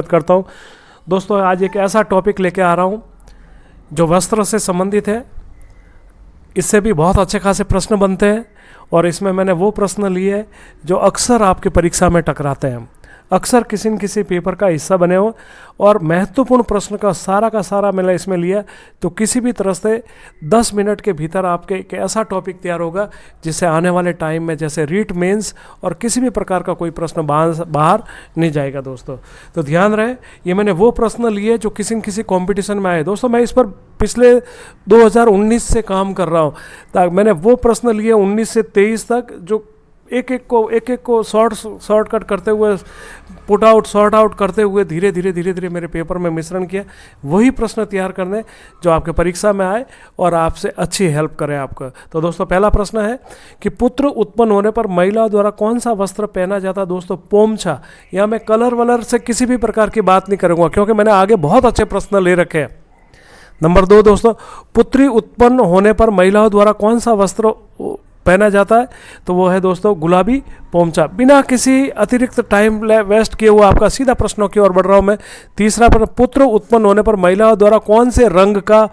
करता हूँ। दोस्तों आज एक ऐसा टॉपिक लेके आ रहा हूँ जो वस्त्र से संबंधित है। इससे भी बहुत अच्छे खासे प्रश्न बनते हैं और इसमें मैंने वो प्रश्न लिए जो अक्सर आपकी परीक्षा में टकराते हैं, अक्सर किसी न किसी पेपर का हिस्सा बने हो और महत्वपूर्ण प्रश्न का सारा मैंने इसमें लिया। तो किसी भी तरह से 10 मिनट के भीतर आपके एक ऐसा टॉपिक तैयार होगा जिससे आने वाले टाइम में जैसे रीट मेंस और किसी भी प्रकार का कोई प्रश्न बाहर नहीं जाएगा। दोस्तों तो ध्यान रहे, ये मैंने वो प्रश्न लिए जो किसी न किसी कॉम्पिटिशन में आए। दोस्तों मैं इस पर पिछले 2019 से काम कर रहा हूँ, ताकि मैंने वो प्रश्न लिए 19 से 23 तक जो एक एक को शॉर्टकट करते हुए, पुट आउट शॉर्ट आउट करते हुए धीरे धीरे मेरे पेपर में मिश्रण किया। वही प्रश्न तैयार करने जो आपके परीक्षा में आए और आपसे अच्छी हेल्प करे आपका। तो दोस्तों पहला प्रश्न है कि पुत्र उत्पन्न होने पर महिलाओं द्वारा कौन सा वस्त्र पहना जाता है। दोस्तों पोमछा। यहाँ मैं कलर वलर से किसी भी प्रकार की बात नहीं करूँगा क्योंकि मैंने आगे बहुत अच्छे प्रश्न ले रखे हैं। नंबर 2 दोस्तों, पुत्री उत्पन्न होने पर महिलाओं द्वारा कौन सा वस्त्र पहना जाता है, तो वो है दोस्तों गुलाबी पोमछा। बिना किसी अतिरिक्त टाइम वेस्ट किए हुए आपका सीधा प्रश्नों की ओर बढ़ रहा हूँ मैं। तीसरा प्रश्न, पुत्र उत्पन्न होने पर महिलाओं द्वारा कौन से रंग का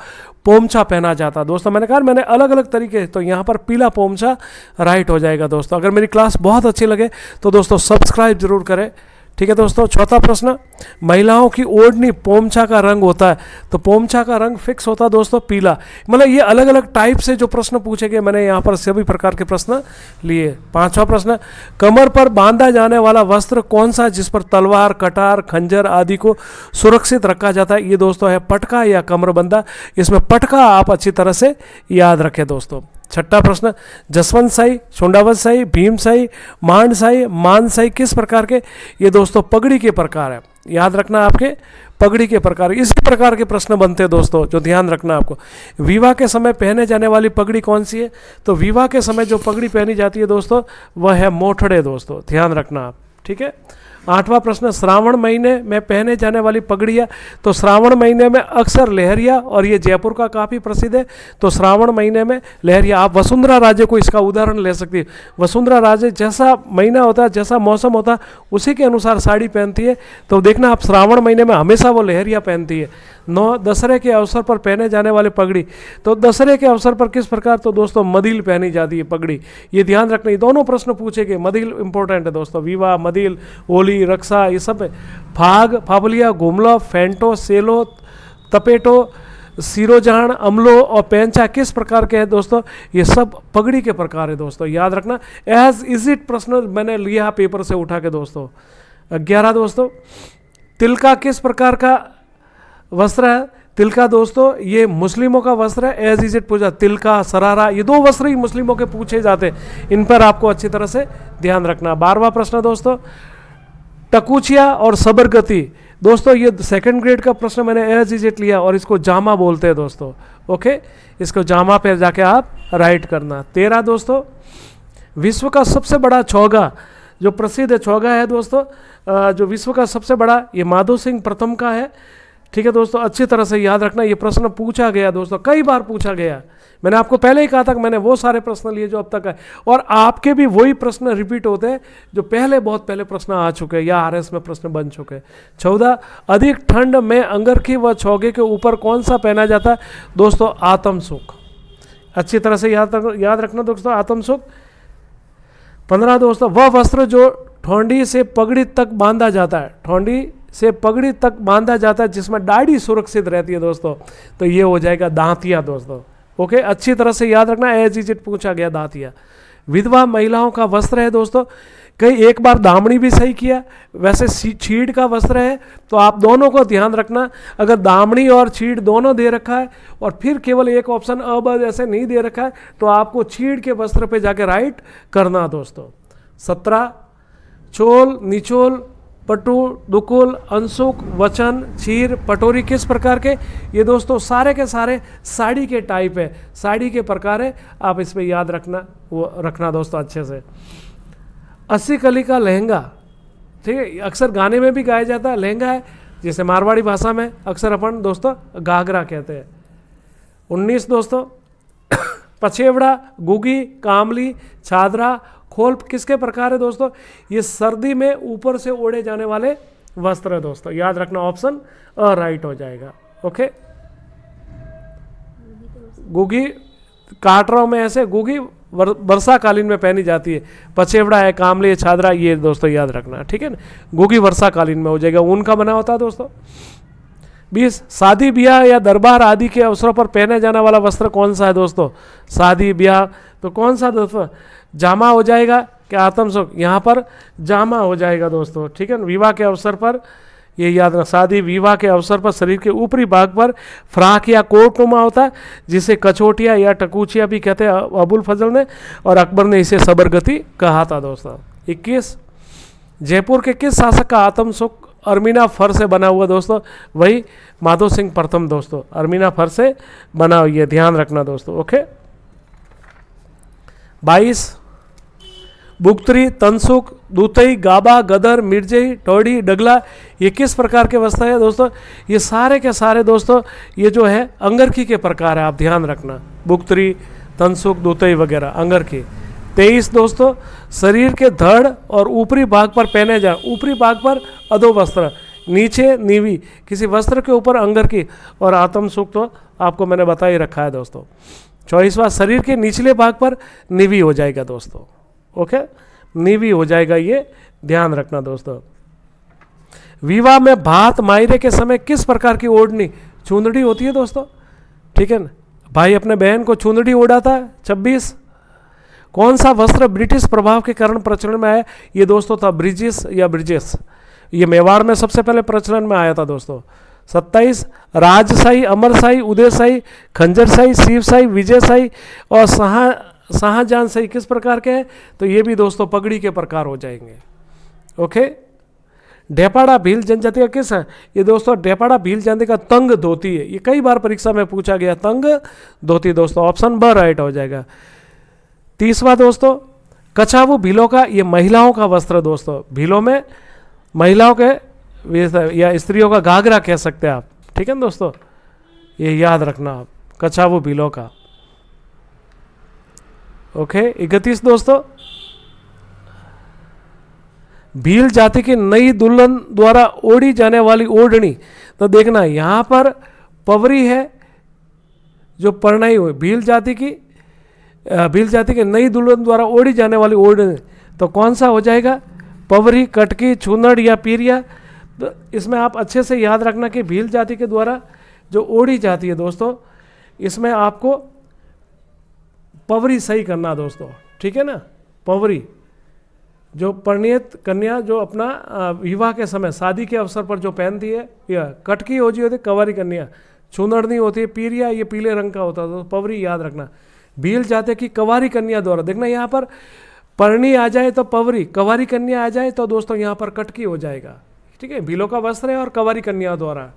पोमछा पहना जाता है। दोस्तों मैंने कहा मैंने अलग अलग तरीके, तो यहाँ पर पीला पोमछा राइट हो जाएगा। दोस्तों अगर मेरी क्लास बहुत अच्छी लगे तो दोस्तों सब्सक्राइब जरूर करें, ठीक है। दोस्तों चौथा प्रश्न, महिलाओं की ओढ़नी पोमछा का रंग होता है, तो पोमछा का रंग फिक्स होता है दोस्तों पीला। मतलब ये अलग अलग टाइप से जो प्रश्न पूछे गए मैंने यहाँ पर सभी प्रकार के प्रश्न लिए। पांचवा प्रश्न, कमर पर बांधा जाने वाला वस्त्र कौन सा जिस पर तलवार, कटार, खंजर आदि को सुरक्षित रखा जाता है। ये दोस्तों है पटका या कमरबंदा। इसमें पटका आप अच्छी तरह से याद रखें। दोस्तों छठा प्रश्न, जसवंत शाही, शोंडावत शाही, भीम शाही, मांड शाही, मान शाही किस प्रकार के। ये दोस्तों पगड़ी के प्रकार है, याद रखना आपके पगड़ी के प्रकार। इसी प्रकार के प्रश्न बनते हैं दोस्तों जो ध्यान रखना आपको। विवाह के समय पहने जाने वाली पगड़ी कौन सी है, तो विवाह के समय जो पगड़ी पहनी जाती है दोस्तों वह है मोठड़े। दोस्तों ध्यान रखना आप, ठीक है। आठवां प्रश्न, श्रावण महीने में पहने जाने वाली पगड़ियाँ, तो श्रावण महीने में अक्सर लहरिया, और ये जयपुर का काफ़ी प्रसिद्ध है, तो श्रावण महीने में लहरिया। आप वसुंधरा राजे को इसका उदाहरण ले सकती है। वसुंधरा राजे जैसा महीना होता है, जैसा मौसम होता है, उसी के अनुसार साड़ी पहनती है। तो देखना आप श्रावण महीने में हमेशा वो लहरिया पहनती है। 9, दशहरे के अवसर पर पहने जाने वाली पगड़ी, तो दशहरे के अवसर पर किस प्रकार, तो दोस्तों मदिल पहनी जाती है पगड़ी। ये ध्यान रखना, ये दोनों प्रश्न पूछे गए। मदिल इंपॉर्टेंट है दोस्तों, विवाह, मदिल, होली, रक्षा, ये सब है। फाग, फाफलिया, घुमलो, फेंटो, सेलो, तपेटो, सिरोजान, अमलो और पेंचा किस प्रकार के हैं दोस्तों, ये सब पगड़ी के प्रकार है। दोस्तों याद रखना, एज इज इट प्रश्न मैंने लिया पेपर से उठा के। दोस्तों 11 दोस्तों, तिलका किस प्रकार का वस्त्र है। तिलका दोस्तों ये मुस्लिमों का वस्त्र है, एज इज इट पूछा। तिलका, सरारा, ये 2 वस्त्र ही मुस्लिमों के पूछे जाते हैं, इन पर आपको अच्छी तरह से ध्यान रखना। 12वां प्रश्न दोस्तों, टकुचिया और सबरगति। दोस्तों ये 2nd ग्रेड का प्रश्न मैंने एज इज इट लिया और इसको जामा बोलते हैं दोस्तों, ओके। इसको जामा पे जाके आप राइट करना। 13 दोस्तों, विश्व का सबसे बड़ा चौगा, जो प्रसिद्ध चौगा है दोस्तों, जो विश्व का सबसे बड़ा, ये माधो सिंह प्रथम का है, ठीक है। दोस्तों अच्छी तरह से याद रखना, ये प्रश्न पूछा गया दोस्तों, कई बार पूछा गया। मैंने आपको पहले ही कहा था कि मैंने वो सारे प्रश्न लिए जो अब तक है, और आपके भी वही प्रश्न रिपीट होते हैं जो बहुत पहले प्रश्न आ चुके हैं या आरएस में प्रश्न बन चुके हैं। 14, अधिक ठंड में अंगरखी व चौगे के ऊपर कौन सा पहना जाता है। दोस्तों आत्मसुख, अच्छी तरह से याद रखना दोस्तों, आत्मसुख। 15 दोस्तों, वह वस्त्र जो ठोंडी से पगड़ी तक बांधा जाता है, ठोंडी से पगड़ी तक बांधा जाता है जिसमें दाढ़ी सुरक्षित रहती है दोस्तों, तो ये हो जाएगा दांतिया दोस्तों, ओके। अच्छी तरह से याद रखना, एज इज इट पूछा गया दांतिया। विधवा महिलाओं का वस्त्र है दोस्तों, कई एक बार दामनी भी सही किया, वैसे छीड़ का वस्त्र है, तो आप दोनों को ध्यान रखना। अगर दामनी और छीड़ दोनों दे रखा है और फिर केवल एक ऑप्शन अब ऐसे नहीं दे रखा है, तो आपको छीड़ के वस्त्र पे जाके राइट करना दोस्तों। 17, चोल, निचोल, पटु, दुकुल, अंशुक, वचन, चीर, पटोरी किस प्रकार के, ये दोस्तों सारे के सारे साड़ी के टाइप है, साड़ी के प्रकार है, आप इसमें याद रखना, वो रखना दोस्तों अच्छे से। 80 कली का लहंगा, ठीक है, अक्सर गाने में भी गाया जाता है, लहंगा है, जैसे मारवाड़ी भाषा में अक्सर अपन दोस्तों घाघरा कहते हैं। 19 दोस्तों, पछेवड़ा, गुगी, कामली, चादरा, खोल किसके प्रकार है दोस्तों, ये सर्दी में ऊपर से ओढ़े जाने वाले वस्त्र है दोस्तों, याद रखना ऑप्शन अ राइट हो जाएगा। ओके, गुगी काट रहा हूं मैं ऐसे, गुगी वर्षाकालीन में पहनी जाती है। पछेवड़ा है, कामली है, छादरा, ये दोस्तों याद रखना, ठीक है ना। गुगी वर्षाकालीन में हो जाएगा, ऊन का बना होता है दोस्तों। 20 शादी ब्याह या दरबार आदि के अवसरों पर पहने जाने वाला वस्त्र कौन सा है दोस्तों? शादी ब्याह तो कौन सा दोस्तों? जामा हो जाएगा क्या आत्मसुख? यहाँ पर जामा हो जाएगा दोस्तों, ठीक है ना। विवाह के अवसर पर ये याद रखना, शादी विवाह के अवसर पर शरीर के ऊपरी भाग पर फ्राक या कोटनुमा होता है, जिसे कचोटिया या टकूचिया भी कहते हैं अबुल फजल ने, और अकबर ने इसे सबरगति कहा था दोस्तों। 21 जयपुर के किस शासक का आत्मसुख अरमीना फर से बना हुआ दोस्तों? वही माधो सिंह प्रथम दोस्तों, अरमीना फर से बना हुआ, ये ध्यान रखना दोस्तों। ओके, 22 बुक्तरी, तनसुख, दूतई, गाबा, गदर, मिर्जई, टोड़ी, डगला, ये किस प्रकार के वस्त्र है दोस्तों? ये सारे के सारे दोस्तों ये जो है अंगरखी के प्रकार है, आप ध्यान रखना। बुक्तरी, तनसुख, दूतई वगैरह अंगरखी। 23 दोस्तों शरीर के धड़ और ऊपरी भाग पर पहने जाए, ऊपरी भाग पर अधो वस्त्र, नीचे नीवी, किसी वस्त्र के ऊपर अंगरखी, और आत्मसुख तो आपको मैंने बता ही रखा है दोस्तों। 24वां शरीर के निचले भाग पर नीवी हो जाएगा दोस्तों। ओके, नीवी हो जाएगा, ये ध्यान रखना दोस्तों। विवाह में भात मायरे के समय किस प्रकार की ओढ़नी चुंदड़ी होती है दोस्तों? ठीक है ना, भाई अपने बहन को चुंदड़ी ओढ़ाता है। 26 कौन सा वस्त्र ब्रिटिश प्रभाव के कारण प्रचलन में आया? ये दोस्तों था ब्रिजेश या ब्रिजेश, ये मेवाड़ में सबसे पहले प्रचलन में आया था दोस्तों। 27 राजशाही, अमरशाही, उदयशाही, खंजरशाही, शिवशाही, विजयशाही और शाहजहां शाही किस प्रकार के हैं? तो ये भी दोस्तों पगड़ी के प्रकार हो जाएंगे। ओके, ढेपाड़ा भील जनजाति का किस है? ये दोस्तों ढेपाड़ा भील जनजाति का तंग धोती है, ये कई बार परीक्षा में पूछा गया, तंग धोती दोस्तों, ऑप्शन ब राइट हो जाएगा। 30वां दोस्तों कछावू भीलों का, ये महिलाओं का वस्त्र दोस्तों, भीलों में महिलाओं के या स्त्रियों का घाघरा कह सकते हैं आप, ठीक है ना दोस्तों, ये याद रखना आप, कछावू भीलों का। ओके, 31 दोस्तों भील जाति की नई दुल्हन द्वारा ओढ़ी जाने वाली ओढ़नी, तो देखना यहां पर पवरी है जो परनाई हुई, भील जाति की नई दुल्हन द्वारा ओढ़ी जाने वाली ओढ़नी, तो कौन सा हो जाएगा? पवरी, कटकी, चूनड़ या पीरिया। तो इसमें आप अच्छे से याद रखना कि भील जाति के द्वारा जो ओढ़ी जाती है दोस्तों, इसमें आपको पवरी सही करना दोस्तों, ठीक है ना। पवरी जो परिणीत कन्या जो अपना विवाह के समय शादी के अवसर पर जो पहनती है, या कटकी हो जी होती, कंवारी कन्या, चुनरनी होती है, पीरिया ये पीले रंग का होता है, तो पवरी याद रखना। भील जाते की कंवारी कन्या द्वारा, देखना यहाँ पर परणी आ जाए तो पवरी, कंवारी कन्या आ जाए तो दोस्तों यहाँ पर कटकी हो जाएगा, ठीक है। भीलों का वस्त्र है और कंवारी कन्या द्वारा।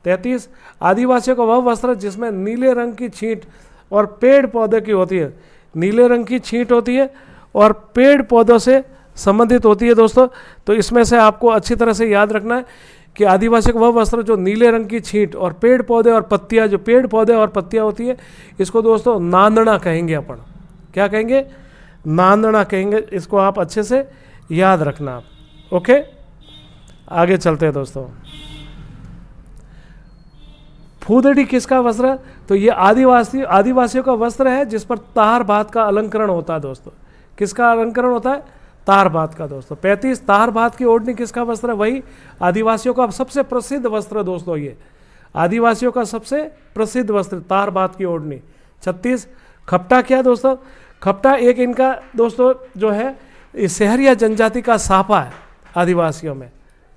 33 आदिवासियों का वह वस्त्र जिसमें नीले रंग की छींट और पेड़ पौधे की होती है, नीले रंग की छींट होती है और पेड़ पौधों से संबंधित होती है दोस्तों। तो इसमें से आपको अच्छी तरह से याद रखना है कि आदिवासी का वह वस्त्र जो नीले रंग की छींट और पेड़ पौधे और पत्तियां, जो पेड़ पौधे और पत्तियां होती है, इसको दोस्तों नांदना कहेंगे अपन। क्या कहेंगे? नांदना कहेंगे। इसको आप अच्छे से याद रखना आप। ओके, आगे चलते हैं दोस्तों। फूदड़ी किसका वस्त्र है? तो ये आदिवासियों का वस्त्र है जिस पर तार बात का अलंकरण होता है दोस्तों। किसका अलंकरण होता है? तार बात का दोस्तों। 35 तार बात की ओढ़नी किसका वस्त्र है? वही आदिवासियों का सबसे प्रसिद्ध वस्त्र दोस्तों, ये आदिवासियों का सबसे प्रसिद्ध वस्त्र तार बात की ओढ़नी। 36 खपटा क्या दोस्तों? खपटा एक इनका दोस्तों जो है सहरिया जनजाति का साफा है आदिवासियों में।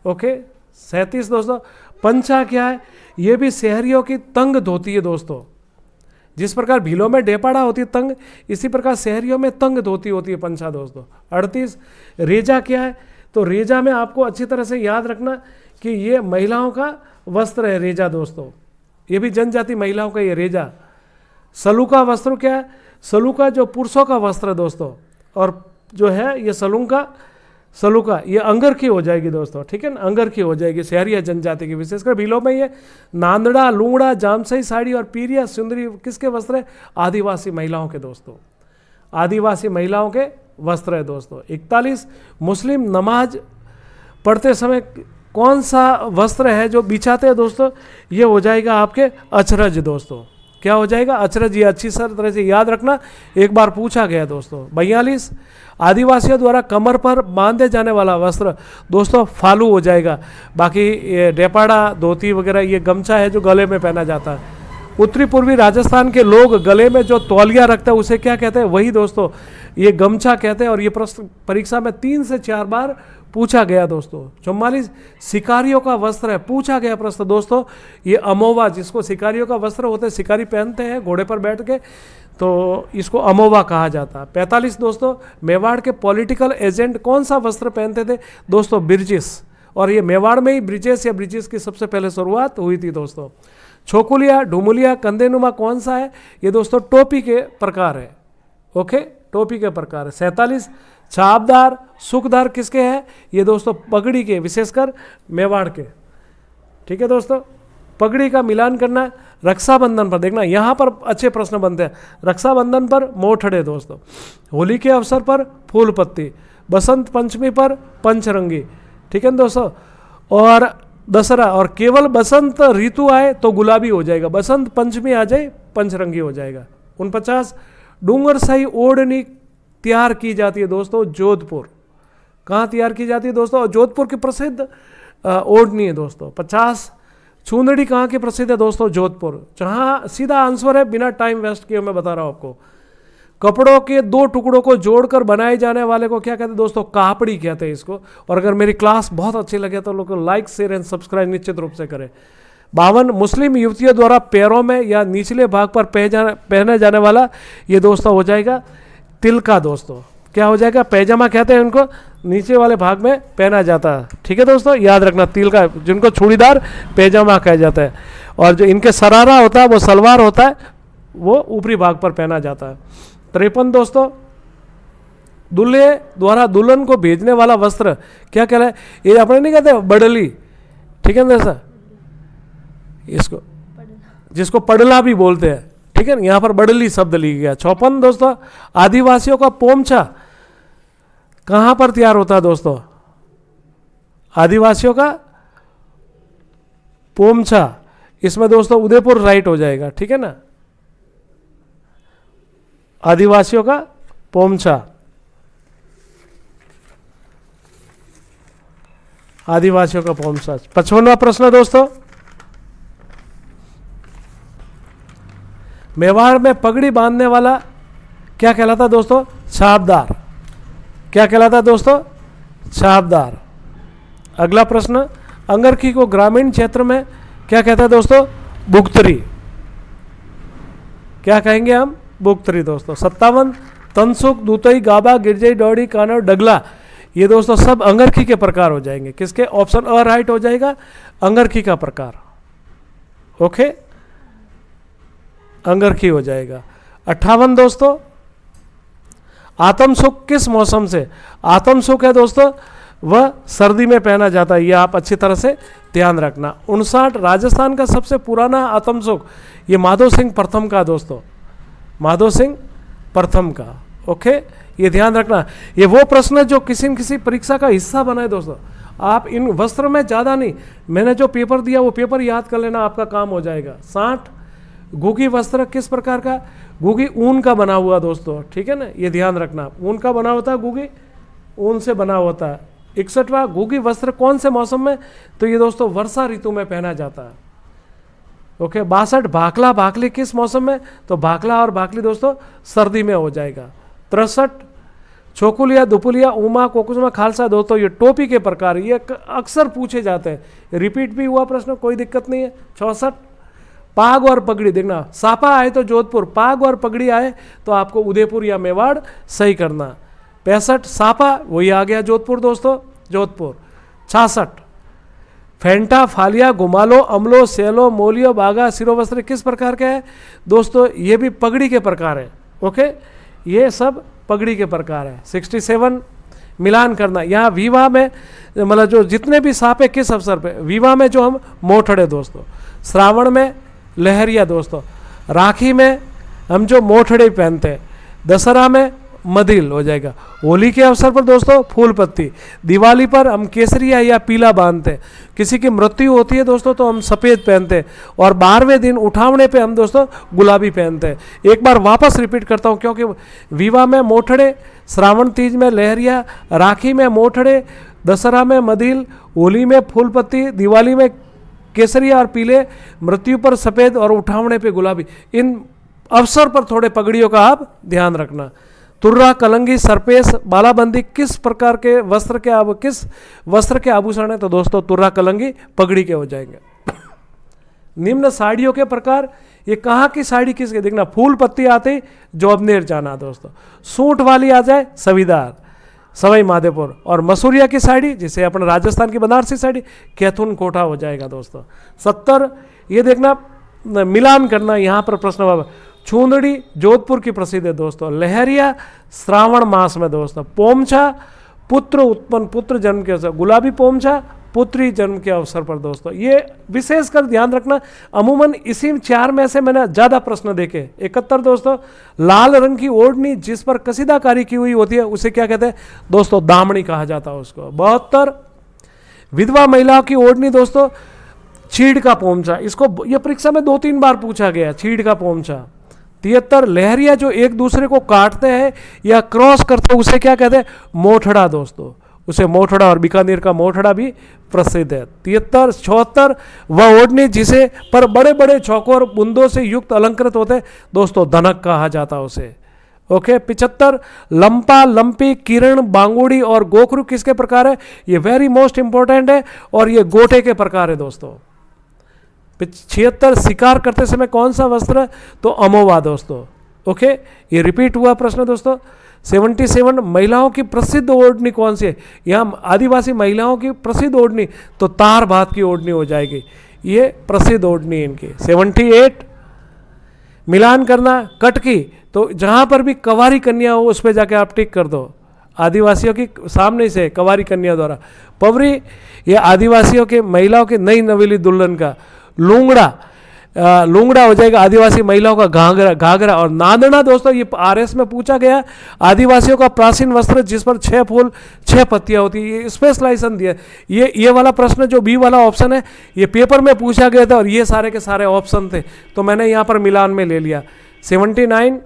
ओके, 37 दोस्तों पंचा क्या है? ये भी शहरियों की तंग धोती है दोस्तों। जिस प्रकार भीलों में डेपाड़ा होती है तंग, इसी प्रकार शहरियों में तंग धोती होती है पंचा दोस्तों। 38 रेजा क्या है? तो रेजा में आपको अच्छी तरह से याद रखना कि ये महिलाओं का वस्त्र है रेजा दोस्तों, ये भी जनजाति महिलाओं का ये रेजा। सलूका वस्त्र क्या है? सलूका जो पुरुषों का वस्त्र है दोस्तों, और जो है ये सलूका ये अंगरखी हो जाएगी दोस्तों, ठीक है ना, अंगरखी हो जाएगी शहरिया जनजाति की। विशेषकर भीलों में ये नांदड़ा, लूंगड़ा, जामसई साड़ी और पीरिया सुंदरी किसके वस्त्र है? आदिवासी महिलाओं के दोस्तों, आदिवासी महिलाओं के वस्त्र है दोस्तों। 41 मुस्लिम नमाज पढ़ते समय कौन सा वस्त्र है जो बिछाते हैं दोस्तों? ये हो जाएगा आपके अचरज दोस्तों। क्या हो जाएगा? अचरज। ये अच्छी तरह से याद रखना, एक बार पूछा गया दोस्तों। 42, आदिवासियों द्वारा कमर पर बांधे जाने वाला वस्त्र दोस्तों फालू हो जाएगा। बाकी ये डेपाड़ा, धोती वगैरह ये गमछा है जो गले में पहना जाता है। उत्तरी पूर्वी राजस्थान के लोग गले में जो तौलिया रखते हैं उसे क्या कहते हैं? वही दोस्तों ये गमछा कहते हैं। और ये प्रश्न परीक्षा में 3 से 4 बार पूछा गया दोस्तों। 44, शिकारियों का वस्त्र है, पूछा गया प्रश्न दोस्तों। ये अमोवा, जिसको शिकारियों का वस्त्र होते हैं, शिकारी पहनते हैं घोड़े पर बैठ के, तो इसको अमोवा कहा जाता है। 45 दोस्तों, मेवाड़ के पॉलिटिकल एजेंट कौन सा वस्त्र पहनते थे? दोस्तों ब्रिजेश। और ये मेवाड़ में ही ब्रिजेश या ब्रिजेश की सबसे पहले शुरुआत हुई थी दोस्तों। छोकुलिया, ढुमुलिया, कंधेनुमा कौन सा है? ये दोस्तों टोपी के प्रकार है। ओके, टोपी के प्रकार है। 47, छापदार, सुखदार किसके हैं? ये दोस्तों पगड़ी के, विशेषकर मेवाड़ के। ठीक है दोस्तों, पगड़ी का मिलान करना। रक्षाबंधन पर देखना, यहाँ पर अच्छे प्रश्न बनते हैं। रक्षाबंधन पर मोठड़े दोस्तों, होली के अवसर पर फूल पत्ती, बसंत पंचमी पर पंचरंगी। ठीक है दोस्तों, और दशहरा, और केवल बसंत ऋतु आए तो गुलाबी हो जाएगा, बसंत पंचमी आ जाए पंचरंगी हो जाएगा। 49, डूंगरसाई ओढ़नी तैयार की जाती है दोस्तों जोधपुर। कहाँ तैयार की जाती है दोस्तों? जोधपुर की प्रसिद्ध ओढ़नी है दोस्तों। 50, चूंदड़ी कहाँ की प्रसिद्ध है दोस्तों? जोधपुर। जहाँ सीधा आंसर है, बिना टाइम वेस्ट किए मैं बता रहा हूँ आपको। कपड़ों के 2 टुकड़ों को जोड़कर बनाए जाने वाले को क्या कहते हैं दोस्तों? कापड़ी कहते हैं इसको। और अगर मेरी क्लास बहुत अच्छी लगे तो लोग लाइक, शेयर एंड सब्सक्राइब निश्चित रूप से करें। 52, मुस्लिम युवतियों द्वारा पैरों में या निचले भाग पर पहने जाने वाला ये दोस्तों हो जाएगा तिलका दोस्तों। क्या हो जाएगा? पैजामा कहते हैं उनको, नीचे वाले भाग में पहना जाता है। ठीक है दोस्तों, याद रखना, तिलका, जिनको चूड़ीदार पैजामा कहा जाता है। और जो इनके सरारा होता है वो सलवार होता है, वो ऊपरी भाग पर पहना जाता है। 53 दोस्तों, दूल्हे द्वारा दुल्हन को भेजने वाला वस्त्र क्या कहलाए? ये अपने नहीं कहते बडली। ठीक है दोस्तों, इसको जिसको पडला भी बोलते हैं। ठीक है, यहाँ पर बडली शब्द लिया गया। 54 दोस्तों, आदिवासियों का पोमछा कहाँ पर तैयार होता है दोस्तों? आदिवासियों का पोमछा, इसमें दोस्तों उदयपुर राइट हो जाएगा। ठीक है ना, आदिवासियों का पोमछा, आदिवासियों का पोमछा। 55वां प्रश्न दोस्तों, मेवाड़ में पगड़ी बांधने वाला क्या कहलाता दोस्तों? छापदार। क्या कहलाता दोस्तों? छापदार। अगला प्रश्न, अंगरखी को ग्रामीण क्षेत्र में क्या कहता है दोस्तों? बुगतरी। क्या कहेंगे हम? बुगतरी दोस्तों। 57, तनसुक, दूतई, गाबा, गिरजई, डौड़ी, कानड़, डगला, ये दोस्तों सब अंगरखी के प्रकार हो जाएंगे। किसके? ऑप्शन अ राइट हो जाएगा, अंगरखी का प्रकार। ओके, अंगरखी हो जाएगा। 58 दोस्तों, आत्मसुख किस मौसम से? आत्मसुख है दोस्तों वह सर्दी में पहना जाता है, ये आप अच्छी तरह से ध्यान रखना। 59, राजस्थान का सबसे पुराना आत्मसुख ये माधो सिंह प्रथम का दोस्तों, माधो सिंह प्रथम का। ओके, ये ध्यान रखना। ये वो प्रश्न जो किसी न किसी परीक्षा का हिस्सा बनाए दोस्तों। आप इन वस्त्र में ज़्यादा नहीं, मैंने जो पेपर दिया वो पेपर याद कर लेना, आपका काम हो जाएगा। 60, घुघी वस्त्र किस प्रकार का? घुघी ऊन का बना हुआ दोस्तों। ठीक है ना, ये ध्यान रखना, ऊन का बना होता है घुघी, ऊन से बना होता है। 61वां, घुघी वस्त्र कौन से मौसम में? तो ये दोस्तों वर्षा ऋतु में पहना जाता है। ओके, 62, भाकला भाकली किस मौसम में? तो भाकला और भाकली दोस्तों सर्दी में हो जाएगा। 63, छोकुलिया, दुपुलिया, उमा, कोकुसमा, खालसा दोस्तों ये टोपी के प्रकार, ये अक्सर पूछे जाते हैं, रिपीट भी हुआ प्रश्न, कोई दिक्कत नहीं है। 64, पाग और पगड़ी, देखना सापा आए तो जोधपुर, पाग और पगड़ी आए तो आपको उदयपुर या मेवाड़ सही करना। 65, सापा वही आ गया जोधपुर दोस्तों, जोधपुर। 66, फेंटा, फालिया, गुमालो, अमलो, सेलो, मोलियो, बागा, सिरोवस्त्र किस प्रकार के है दोस्तों? ये भी पगड़ी के प्रकार है। ओके, ये सब पगड़ी के प्रकार है। 67, मिलान करना, यहाँ विवाह में मतलब जो जितने भी सापे किस अवसर पे? विवाह में जो हम मोठड़े दोस्तों, श्रावण में लहरिया दोस्तों, राखी में हम जो मोठड़े पहनते हैं, दशहरा में मदिल हो जाएगा। होली के अवसर पर दोस्तों फूल पत्ती, दिवाली पर हम केसरिया या पीला बांधते हैं, किसी की मृत्यु होती है दोस्तों तो हम सफ़ेद पहनते हैं, और 12वें दिन उठावने पे हम दोस्तों गुलाबी पहनते हैं। एक बार वापस रिपीट करता हूँ, क्योंकि विवाह में मोठड़े, श्रावण तीज में लहरिया, राखी में मोठड़े, दशहरा में मदिल, होली में फूल पत्ती, दिवाली में केसरिया और पीले, मृत्यु पर सफ़ेद और उठावने पे गुलाबी। इन अवसर पर थोड़े पगड़ियों का आप ध्यान रखना। तुर्रा, कलंगी, सरपेश, बालाबंदी किस प्रकार के वस्त्र के किस वस्त्र के आभूषण है? तो दोस्तों तुर्रा, कलंगी, पगड़ी के हो जाएंगे। निम्न साड़ियों के प्रकार, ये कहाँ की साड़ी किसके? देखना, फूल पत्ती आते जोबनेर जाना दोस्तों, सूट वाली आ जाए सवीदार, सवाई माधोपुर, और मसूरिया की साड़ी जिसे अपना राजस्थान की बनारसी साड़ी कैथून कोटा हो जाएगा दोस्तों। 70, ये देखना मिलान करना, यहाँ पर प्रश्न बाबा। चूंदड़ी जोधपुर की प्रसिद्ध है दोस्तों। लहरिया श्रावण मास में दोस्तों। पोमछा पुत्र उत्पन्न, पुत्र जन्म के अवसर, गुलाबी पोमछा पुत्री जन्म के अवसर पर दोस्तों। ये विशेषकर ध्यान रखना, अमूमन इसी 4 में से मैंने ज़्यादा प्रश्न देखे। 71 दोस्तों, लाल रंग की ओढ़नी जिस पर कसीदाकारी की हुई होती है उसे क्या कहते हैं? दोस्तों दामनी कहा जाता है उसको। 72, विधवा महिलाओं की ओढ़नी दोस्तों, चीड़ का पोमछा, इसको ये परीक्षा में 2-3 बार पूछा गया, चीड़ का पोमछा। 73, लहरिया जो एक दूसरे को काटते हैं या क्रॉस करते हैं उसे क्या कहते हैं? मोठड़ा दोस्तों, उसे मोठड़ा, और बीकानेर का मोठड़ा भी प्रसिद्ध है। 73, 74, वह ओढ़नी जिसे पर बड़े बड़े चौकोर बुंदों से युक्त अलंकृत होते हैं दोस्तों, धनक कहा जाता है उसे। ओके। 75, लंपा, लंपी, किरण, बांगुड़ी और गोखरू किसके प्रकार है? ये वेरी मोस्ट इंपॉर्टेंट है, और ये गोटे के प्रकार है दोस्तों। 76, शिकार करते समय कौन सा वस्त्र? तो अमोवा दोस्तों। ओके, ये रिपीट हुआ प्रश्न दोस्तों। 77, महिलाओं की प्रसिद्ध ओढ़नी कौन सी है? यहाँ आदिवासी महिलाओं की प्रसिद्ध ओढ़नी तो तार भात की ओढ़नी हो जाएगी, ये प्रसिद्ध ओढ़नी है इनकी। 78, मिलान करना, कटकी, तो जहाँ पर भी कवारी कन्या हो उस पर जाके आप टिक कर दो, आदिवासियों की सामने से कवारी कन्या द्वारा। पवरी, ये आदिवासियों के महिलाओं की नई नवेली दुल्हन का। लूंगड़ा, लूंगड़ा हो जाएगा आदिवासी महिलाओं का घाघरा। और नादना दोस्तों, ये आरएस में पूछा गया, आदिवासियों का प्राचीन वस्त्र जिस पर 6 फूल 6 पत्तियां होती है, ये स्पेशलाइजेशन दिया। ये वाला प्रश्न जो बी वाला ऑप्शन है ये पेपर में पूछा गया था, और ये सारे के सारे ऑप्शन थे, तो मैंने यहाँ पर मिलान में ले लिया। 79,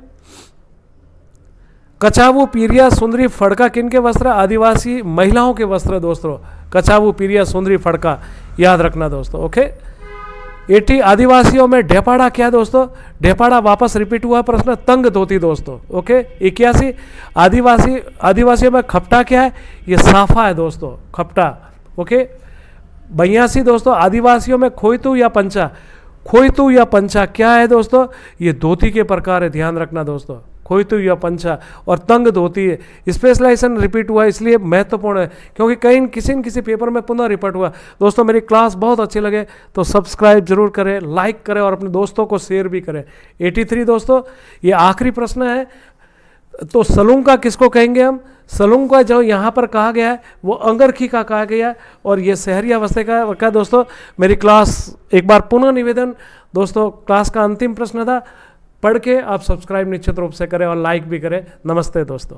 कछावू, पीरिया, सुंदरी, फड़का किन के वस्त्र? आदिवासी महिलाओं के वस्त्र दोस्तों, कछावू, पीरिया, सुंदरी, फड़का, याद रखना दोस्तों। ओके। 80, आदिवासियों में ढेपाड़ा क्या दोस्तों? ढेपाड़ा वापस रिपीट हुआ प्रश्न, तंग धोती दोस्तों। ओके। 81, आदिवासियों में खपटा क्या है? ये साफा है दोस्तों, खपटा। ओके। 82 दोस्तों, आदिवासियों में खोइतू या पंचा, खोइतू या पंचा क्या है दोस्तों? ये धोती के प्रकार है, ध्यान रखना दोस्तों, खोइतू या पंचा, और तंग धोती है। स्पेशलाइजेशन रिपीट हुआ इसलिए महत्वपूर्ण है, क्योंकि कहीं किसी न किसी पेपर में पुनः रिपीट हुआ। दोस्तों मेरी क्लास बहुत अच्छी लगे तो सब्सक्राइब जरूर करें, लाइक करें, और अपने दोस्तों को शेयर भी करें। 83 दोस्तों, ये आखिरी प्रश्न है, तो सलूंका किसको कहेंगे हम? सलूंका जो यहाँ पर कहा गया है वो अंगरखी का कहा गया है, और ये शहरी अवस्था का दोस्तों। मेरी क्लास एक बार पुनः निवेदन दोस्तों, क्लास का अंतिम प्रश्न था, पढ़ के आप सब्सक्राइब निश्चित रूप से करें और लाइक भी करें। नमस्ते दोस्तों।